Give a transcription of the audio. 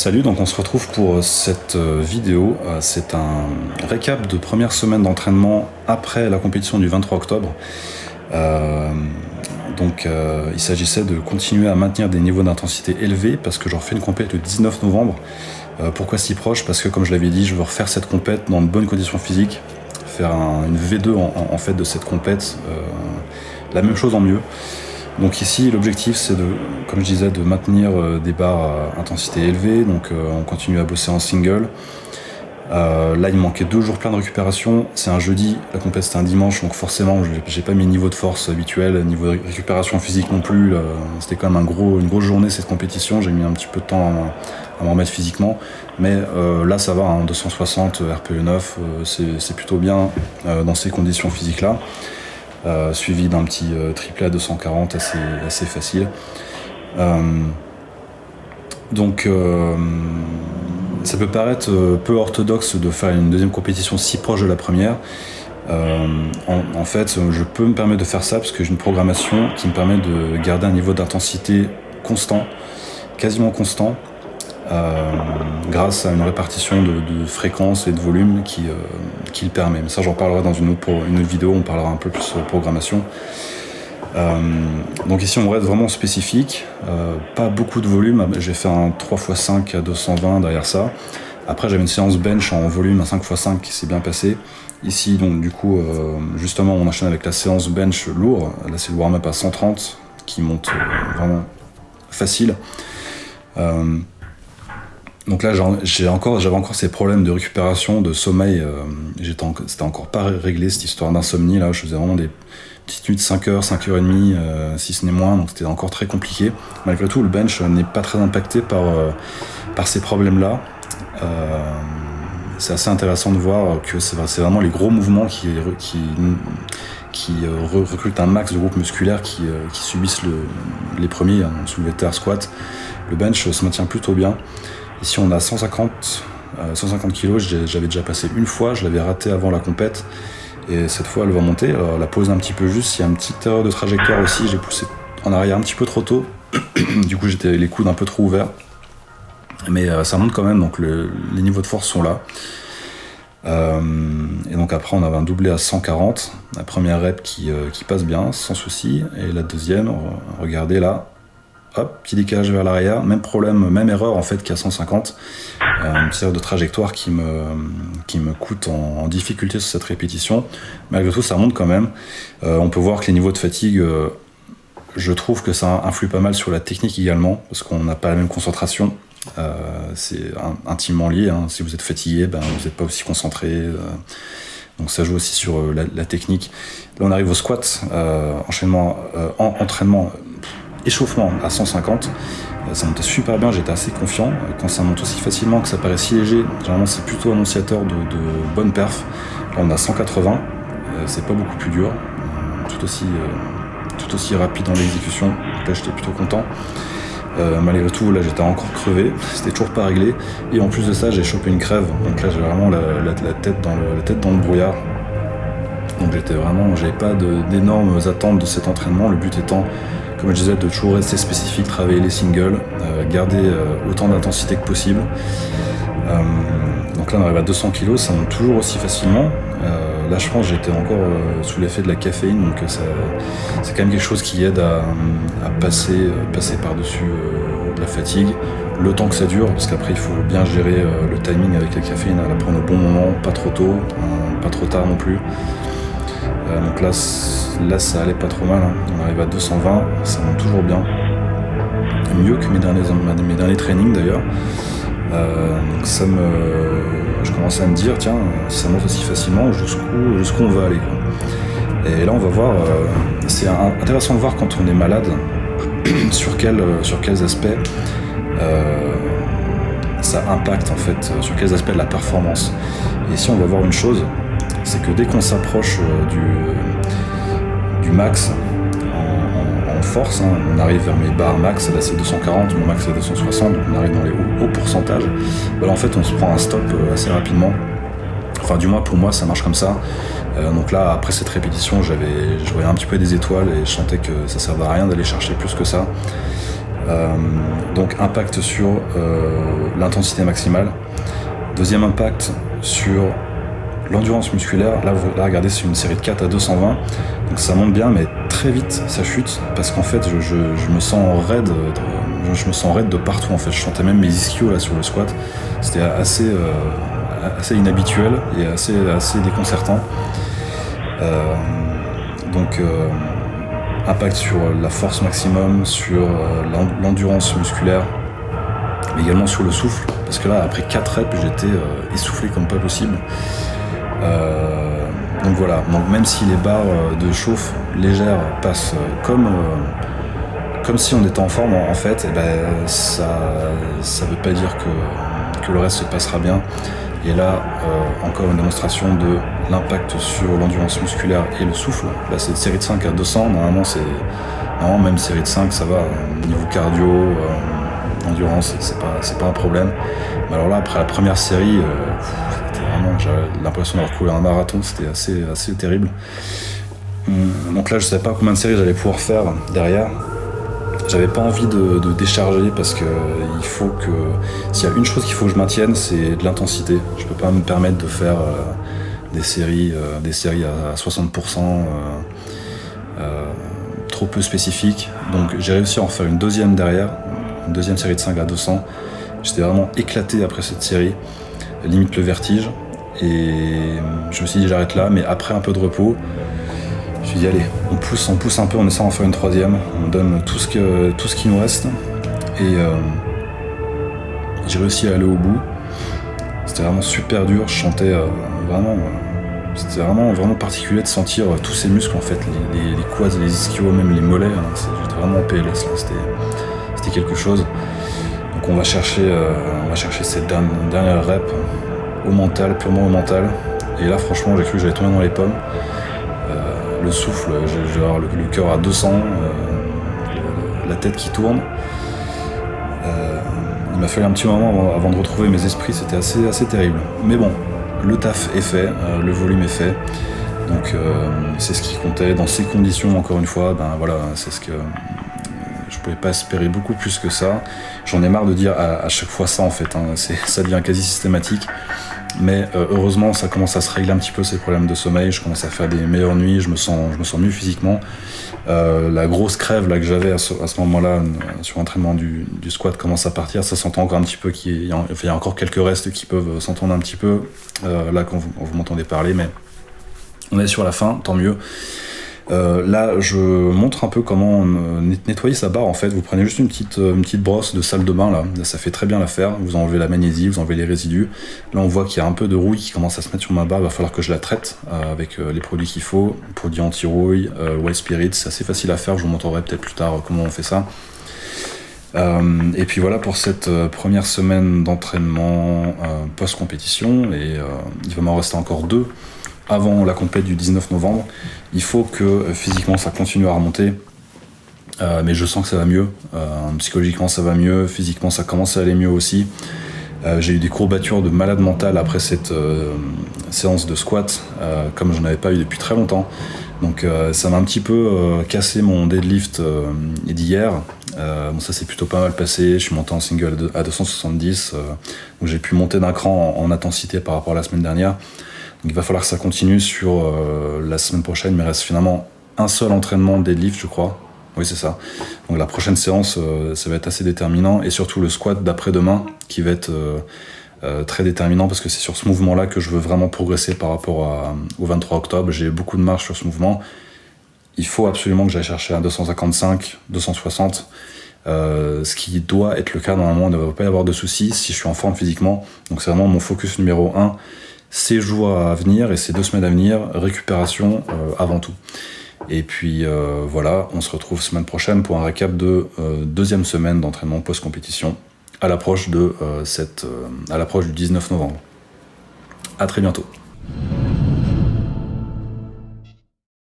Salut, donc on se retrouve pour cette vidéo. C'est un récap de première semaine d'entraînement après la compétition du 23 octobre. Il s'agissait de continuer à maintenir des niveaux d'intensité élevés parce que je refais une compète le 19 novembre. Pourquoi si proche? Parce que comme je l'avais dit, je veux refaire cette compète dans de bonnes conditions physiques, faire une V2 en fait de cette compète, la même chose en mieux. Donc ici, l'objectif, c'est comme je disais, de maintenir des barres à intensité élevée. Donc on continue à bosser en single. Là, il me manquait 2 jours plein de récupération. C'est un jeudi, la compète c'était un dimanche, donc forcément, j'ai pas mes niveaux de force habituels, niveau de récupération physique non plus. C'était quand même une grosse journée cette compétition. J'ai mis un petit peu de temps à m'en remettre physiquement. Mais là, ça va, 260 RPE 9, c'est plutôt bien dans ces conditions physiques-là. Suivi d'un petit triplet à 240 assez facile. Ça peut paraître peu orthodoxe de faire une deuxième compétition si proche de la première. En fait, je peux me permettre de faire ça parce que j'ai une programmation qui me permet de garder un niveau d'intensité constant, quasiment constant, grâce à une répartition de fréquence et de volume qui le permet. Mais ça, j'en parlerai dans une autre vidéo, on parlera un peu plus de programmation. Donc ici, on reste vraiment spécifique, pas beaucoup de volume. J'ai fait un 3x5 à 220 derrière ça. Après, j'avais une séance bench en volume à 5x5 qui s'est bien passée. Ici, donc du coup, justement, on enchaîne avec la séance bench lourd. Là, c'est le warm-up à 130 qui monte vraiment facile. Donc là, j'avais encore ces problèmes de récupération, de sommeil. C'était encore pas réglé, cette histoire d'insomnie. Là, je faisais vraiment des petites nuits de 5h, 5h30, si ce n'est moins. Donc c'était encore très compliqué. Malgré tout, le bench n'est pas très impacté par ces problèmes-là. C'est assez intéressant de voir que c'est vraiment les gros mouvements qui recrutent un max de groupes musculaires qui subissent les premiers, soulevé de terre, squat. Le bench se maintient plutôt bien. Ici, on a 150 kg, j'avais déjà passé une fois, je l'avais raté avant la compète, et cette fois, elle va monter. Alors, la pose un petit peu juste, il y a une petite erreur de trajectoire aussi, j'ai poussé en arrière un petit peu trop tôt, du coup, j'étais les coudes un peu trop ouverts, mais ça monte quand même, donc les niveaux de force sont là. Et donc après, on avait un doublé à 140, la première rep qui passe bien, sans souci, et la deuxième, regardez là, hop, petit décalage vers l'arrière, même problème, même erreur en fait qu'à 150, une série de trajectoire qui me coûte en difficulté sur cette répétition. Malgré tout, ça monte quand même. On peut voir que les niveaux de fatigue, je trouve que ça influe pas mal sur la technique également, parce qu'on n'a pas la même concentration. C'est intimement lié, hein. Si vous êtes fatigué, vous n'êtes pas aussi concentré. Donc ça joue aussi sur la technique. Là, on arrive au squat, entraînement. Échauffement à 150, ça montait super bien, j'étais assez confiant. Quand ça monte aussi facilement, que ça paraît si léger, généralement c'est plutôt annonciateur de bonnes perfs. Là on a 180, c'est pas beaucoup plus dur, tout aussi rapide dans l'exécution. Là j'étais plutôt content. Malgré tout, là j'étais encore crevé, c'était toujours pas réglé. Et en plus de ça, j'ai chopé une crève, donc là j'ai vraiment la tête dans le brouillard. Donc j'avais pas d'énormes attentes de cet entraînement, le but étant, comme je disais, de toujours rester spécifique, travailler les singles, garder autant d'intensité que possible. Donc là on arrive à 200 kg, ça monte toujours aussi facilement. Là je pense que j'étais encore sous l'effet de la caféine, donc c'est quand même quelque chose qui aide à passer par-dessus la fatigue, le temps que ça dure, parce qu'après il faut bien gérer le timing avec la caféine, à la prendre au bon moment, pas trop tôt, pas trop tard non plus. Donc là ça allait pas trop mal, hein. On arrive à 220, ça monte toujours bien, mieux que mes derniers trainings d'ailleurs. Donc je commençais à me dire, tiens, si ça monte aussi facilement, jusqu'où on va aller, quoi. Et là on va voir, c'est intéressant de voir quand on est malade sur quels aspects ça impacte en fait, sur quels aspects de la performance. Et ici on va voir une chose, c'est que dès qu'on s'approche du max en force, hein, on arrive vers mes barres max, là c'est 240, mon max c'est 260, donc on arrive dans les hauts pourcentages. Là en fait on se prend un stop assez rapidement, enfin du moins pour moi ça marche comme ça. Donc là après cette répétition je voyais un petit peu des étoiles et je sentais que ça servait à rien d'aller chercher plus que ça. Donc impact sur l'intensité maximale. Deuxième impact sur l'endurance musculaire. Là, regardez, c'est une série de 4 à 220. Donc ça monte bien, mais très vite ça chute parce qu'en fait je me sens raide. Je me sens raide de partout en fait. Je sentais même mes ischios là sur le squat. C'était assez inhabituel et assez déconcertant. Donc impact sur la force maximum, sur l'endurance musculaire, mais également sur le souffle, parce que là après 4 reps j'étais essoufflé comme pas possible. Donc voilà, donc même si les barres de chauffe légères passent comme si on était en forme en fait, ça veut pas dire que le reste se passera bien. Et là, encore une démonstration de l'impact sur l'endurance musculaire et le souffle. Là, c'est une série de 5 à 200. Normalement, même série de 5, ça va. Niveau cardio, endurance, c'est pas un problème. Mais alors là, après la première série, j'avais l'impression d'avoir couru un marathon. C'était assez terrible. Donc là, je savais pas combien de séries j'allais pouvoir faire derrière. J'avais pas envie de décharger parce que il faut que s'il y a une chose qu'il faut que je maintienne, c'est de l'intensité. Je peux pas me permettre de faire des séries à 60%, trop peu spécifiques. Donc j'ai réussi à en faire une deuxième derrière, une deuxième série de 5 à 200. J'étais vraiment éclaté après cette série, limite le vertige. Et je me suis dit j'arrête là, mais après un peu de repos, je me suis dit allez, on pousse un peu, on essaie d'en faire une troisième, on donne tout ce qui nous reste. Et j'ai réussi à aller au bout. C'était vraiment super dur, je sentais vraiment... C'était vraiment particulier de sentir tous ces muscles en fait, les quads, les ischios, même les mollets. J'étais vraiment en PLS là, c'était quelque chose. Donc on va chercher cette dernière rep au mental, purement au mental. Et là franchement j'ai cru que j'allais tomber dans les pommes. Le souffle, j'ai avoir le cœur à 200, la tête qui tourne. Il m'a fallu un petit moment avant de retrouver mes esprits, c'était assez terrible. Mais bon, le taf est fait, le volume est fait. Donc c'est ce qui comptait. Dans ces conditions, encore une fois, c'est ce que je pouvais pas espérer beaucoup plus que ça. J'en ai marre de dire à chaque fois ça en fait, ça devient quasi systématique. Mais heureusement, ça commence à se régler un petit peu ces problèmes de sommeil. Je commence à faire des meilleures nuits, je me sens mieux physiquement. La grosse crève là que j'avais à ce moment-là sur l'entraînement du squat commence à partir. Ça s'entend encore un petit peu il y a encore quelques restes qui peuvent s'entendre un petit peu là quand vous m'entendez parler, mais on est sur la fin, tant mieux. Là, je montre un peu comment nettoyer sa barre. En fait, vous prenez juste une petite brosse de salle de bain là, ça fait très bien l'affaire. Vous enlevez la magnésie, vous enlevez les résidus. Là, on voit qu'il y a un peu de rouille qui commence à se mettre sur ma barre. Il va falloir que je la traite avec les produits qu'il faut, produits anti-rouille, White Spirit. C'est assez facile à faire. Je vous montrerai peut-être plus tard comment on fait ça. Et puis voilà pour cette première semaine d'entraînement post-compétition. Et il va m'en rester encore 2. Avant la compète du 19 novembre, il faut que physiquement ça continue à remonter, mais je sens que ça va mieux, psychologiquement ça va mieux, physiquement ça commence à aller mieux aussi. J'ai eu des courbatures de malade mental après cette séance de squat, comme j'en avais pas eu depuis très longtemps. Donc ça m'a un petit peu cassé mon deadlift d'hier. Ça s'est plutôt pas mal passé, je suis monté en single à 270, donc j'ai pu monter d'un cran en intensité par rapport à la semaine dernière. Donc il va falloir que ça continue sur la semaine prochaine. Il me reste finalement un seul entraînement deadlift, je crois. Oui, c'est ça. Donc la prochaine séance, ça va être assez déterminant. Et surtout le squat d'après-demain, qui va être très déterminant, parce que c'est sur ce mouvement-là que je veux vraiment progresser par rapport au 23 octobre. J'ai beaucoup de marge sur ce mouvement. Il faut absolument que j'aille chercher un 255, 260. Ce qui doit être le cas normalement. Il ne devrait pas y avoir de soucis si je suis en forme physiquement. Donc c'est vraiment mon focus numéro 1. Ces jours à venir et ces 2 semaines à venir, récupération avant tout. Et puis voilà, on se retrouve semaine prochaine pour un récap de deuxième semaine d'entraînement post-compétition à l'approche du 19 novembre. À très bientôt.